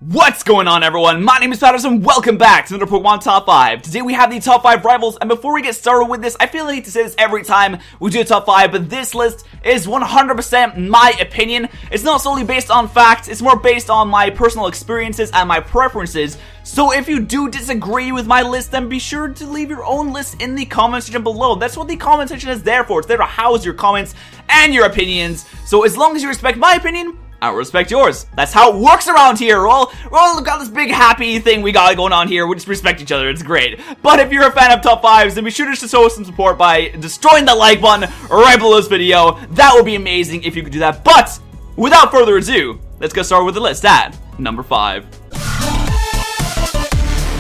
What's going on, everyone? My name is Patterson. Welcome back to another Pokemon Top 5. Today we have the Top 5 Rivals, and before we get started with this, I feel like I need to say this every time we do a Top 5, but this list is 100% my opinion. It's not solely based on facts, it's more based on my personal experiences and my preferences. So if you do disagree with my list, then be sure to leave your own list in the comment section below. That's what the comment section is there for. It's there to house your comments and your opinions. So as long as you respect my opinion, I respect yours. That's how it works around here. We're all got this big happy thing we got going on here. We just respect each other. It's great. But if you're a fan of Top 5s, then be sure to show some support by destroying the like button right below this video. That would be amazing if you could do that. But without further ado, let's get started with the list at number 5.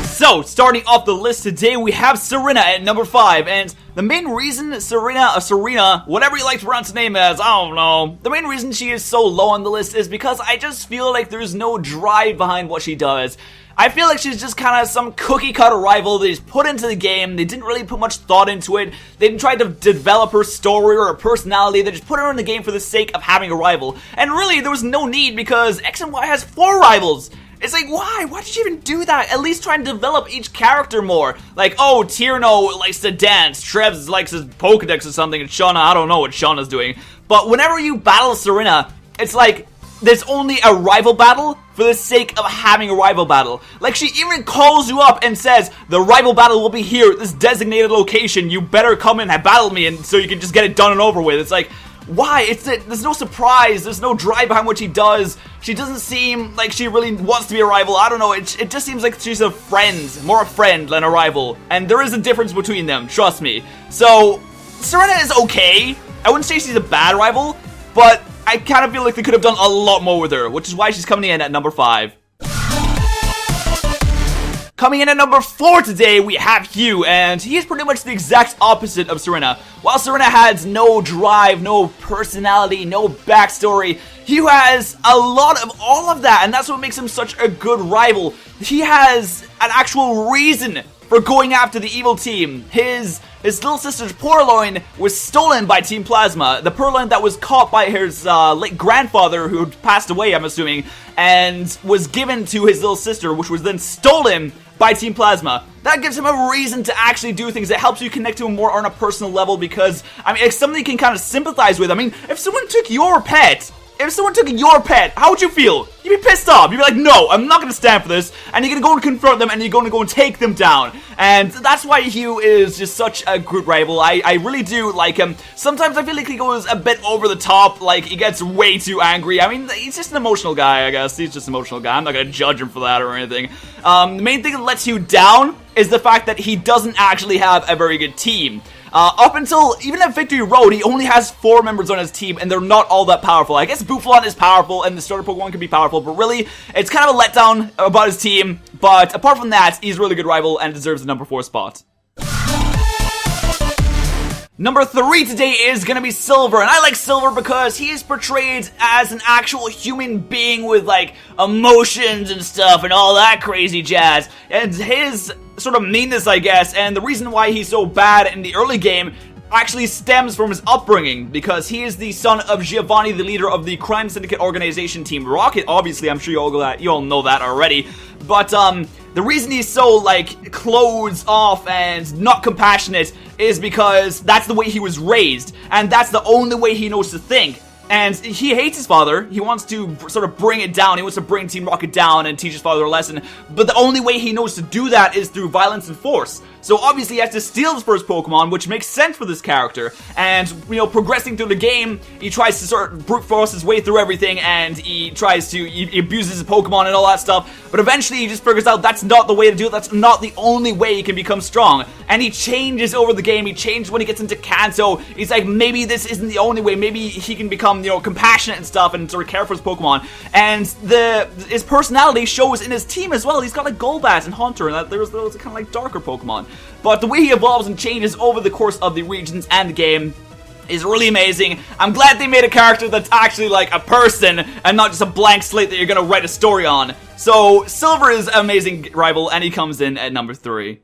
So, starting off the list today, we have Serena at number 5, and the main reason Serena, whatever you like to pronounce the name as, I don't know, the main reason she is so low on the list is because I just feel like there's no drive behind what she does. I feel like she's just kind of some cookie-cutter rival they just put into the game. They didn't really put much thought into it. They didn't try to develop her story or her personality. They just put her in the game for the sake of having a rival. And really, there was no need because X and Y has 4 rivals. It's like, why? Why did you even do that? At least try and develop each character more. Like, oh, Tierno likes to dance, Trevs likes his Pokedex or something, and Shauna, I don't know what Shauna's doing. But whenever you battle Serena, it's like, there's only a rival battle for the sake of having a rival battle. Like, she even calls you up and says, the rival battle will be here at this designated location. You better come in and battle me, and so you can just get it done and over with. It's like, why? There's no surprise, there's no drive behind what she does. She doesn't seem like she really wants to be a rival. I don't know, it just seems like she's a friend, more a friend than a rival. And there is a difference between them, trust me. So, Serena is okay. I wouldn't say she's a bad rival, but I kind of feel like they could have done a lot more with her, which is why she's coming in at number 5. Coming in at number 4 today, we have Hugh, and he is pretty much the exact opposite of Serena. While Serena has no drive, no personality, no backstory, Hugh has a lot of all of that, and that's what makes him such a good rival. He has an actual reason for going after the evil team. His little sister's Purloin was stolen by Team Plasma. The Purloin that was caught by his late grandfather, who passed away, I'm assuming, and was given to his little sister, which was then stolen by Team Plasma. That gives him a reason to actually do things. It helps you connect to him more on a personal level because, I mean, it's something you can kind of sympathize with. I mean, if someone took your pet, how would you feel? You'd be pissed off. You'd be like, no, I'm not going to stand for this. And you're going to go and confront them, and you're going to go and take them down. And that's why Hugh is just such a good rival. I really do like him. Sometimes I feel like he goes a bit over the top. Like, he gets way too angry. I mean, he's just an emotional guy, I guess. He's just an emotional guy. I'm not going to judge him for that or anything. The main thing that lets Hugh down is the fact that he doesn't actually have a very good team. Up until, even at Victory Road, he only has 4 members on his team, and they're not all that powerful. I guess Buffalon is powerful, and the starter Pokemon can be powerful, but really, it's kind of a letdown about his team. But apart from that, he's a really good rival, and deserves the number 4 spot. Number 3 today is gonna be Silver, and I like Silver because he is portrayed as an actual human being with, like, emotions and stuff and all that crazy jazz. And his sort of meanness, I guess, and the reason why he's so bad in the early game actually stems from his upbringing, because he is the son of Giovanni, the leader of the crime syndicate organization Team Rocket. Obviously, I'm sure you all know that already. But the reason he's so, like, closed off and not compassionate is because that's the way he was raised, and that's the only way he knows to think. And he hates his father. He wants to sort of bring it down. He wants to bring Team Rocket down and teach his father a lesson. But the only way he knows to do that is through violence and force. So obviously he has to steal his first Pokemon, which makes sense for this character. And, you know, progressing through the game, he tries to sort of brute force his way through everything, and he abuses his Pokemon and all that stuff. But eventually he just figures out that's not the way to do it. That's not the only way he can become strong. And he changes over the game. He changes when he gets into Kanto. He's like, maybe this isn't the only way. Maybe he can become, you know, compassionate and stuff and sort of care for his Pokemon. And his personality shows in his team as well. He's got like Golbat and Haunter, and there's those kind of like darker Pokemon. But the way he evolves and changes over the course of the regions and the game is really amazing. I'm glad they made a character that's actually like a person and not just a blank slate that you're gonna write a story on. So Silver is an amazing rival, and he comes in at number 3.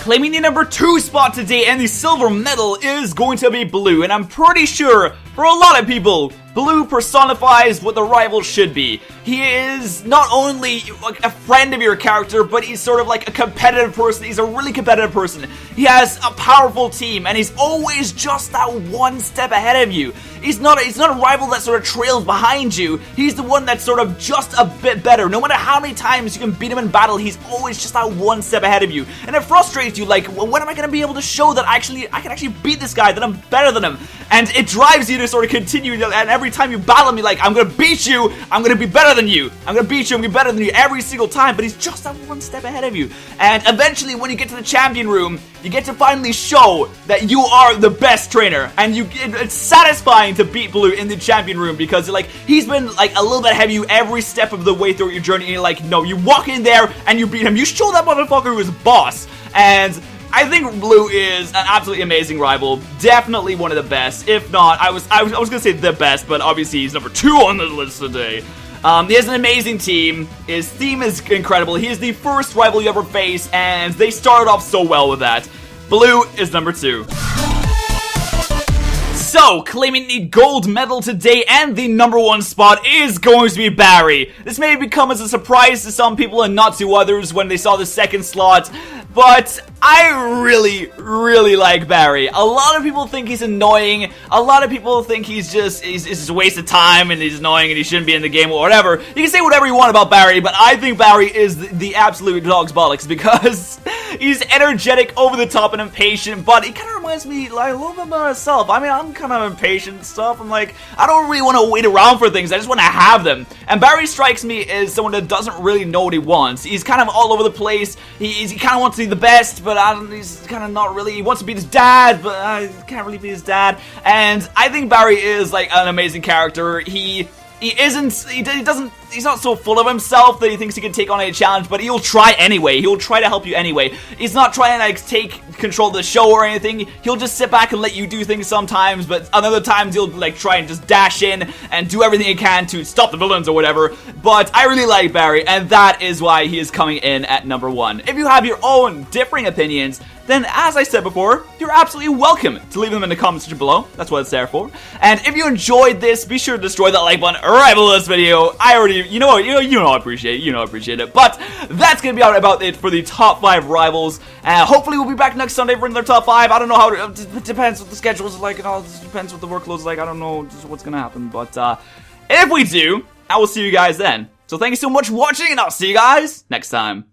Claiming the number 2 spot today and the silver medal is going to be Blue, and I'm pretty sure for a lot of people, Blue personifies what the rival should be. He is not only like a friend of your character, but he's sort of like a competitive person. He's a really competitive person. He has a powerful team, and he's always just that one step ahead of you. He's not a rival that sort of trails behind you. He's the one that's sort of just a bit better. No matter how many times you can beat him in battle, he's always just that one step ahead of you. And it frustrates you, like, well, when am I going to be able to show that I can actually beat this guy, that I'm better than him? And it drives you to sort of continue, and every time you battle him, you're like, I'm going to beat you, I'm going to be better than you, I'm going to beat you, I'm going to be better than you every single time, but he's just that one step ahead of you. And eventually, when you get to the champion room, you get to finally show that you are the best trainer, and it's satisfying to beat Blue in the champion room, because like he's been like a little bit ahead of you every step of the way through your journey, and you're like, no, you walk in there and you beat him. You show that motherfucker who is boss. And I think Blue is an absolutely amazing rival, definitely one of the best. If not, I was gonna say the best, but obviously he's number 2 on the list today. He has an amazing team. His theme is incredible. He is the first rival you ever face, and they started off so well with that. Blue is number 2. So, claiming the gold medal today and the number 1 spot is going to be Barry. This may become as a surprise to some people and not to others when they saw the 2nd slot, but I really like Barry. A lot of people think he's annoying. A lot of people think he's just a waste of time and he's annoying and he shouldn't be in the game or whatever. You can say whatever you want about Barry, but I think Barry is the absolute dog's bollocks because he's energetic, over the top, and impatient, but he kind of reminds me like a little bit about myself. I mean, I'm kind of impatient and stuff. I'm like, I don't really want to wait around for things. I just want to have them. And Barry strikes me as someone that doesn't really know what he wants. He's kind of all over the place. He kind of wants to be the best, but he's kind of not really. He wants to be his dad, but he can't really be his dad. And I think Barry is like an amazing character. He's not so full of himself that he thinks he can take on any challenge, but he'll try anyway. He'll try to help you anyway. He's not trying to like take control of the show or anything. He'll just sit back and let you do things sometimes, but other times he'll like try and just dash in and do everything he can to stop the villains or whatever. But I really like Barry, and that is why he is coming in at number 1. If you have your own differing opinions, then as I said before, you're absolutely welcome to leave them in the comment section below. That's what it's there for. And if you enjoyed this, be sure to destroy that like button right below this video. You know I appreciate it. But that's gonna be about it for the top 5 rivals. Hopefully we'll be back next Sunday for another top 5. I don't know how it depends what the schedule is like and all. It depends what the workload is like. I don't know just what's gonna happen. But if we do, I will see you guys then. So thank you so much for watching, and I'll see you guys next time.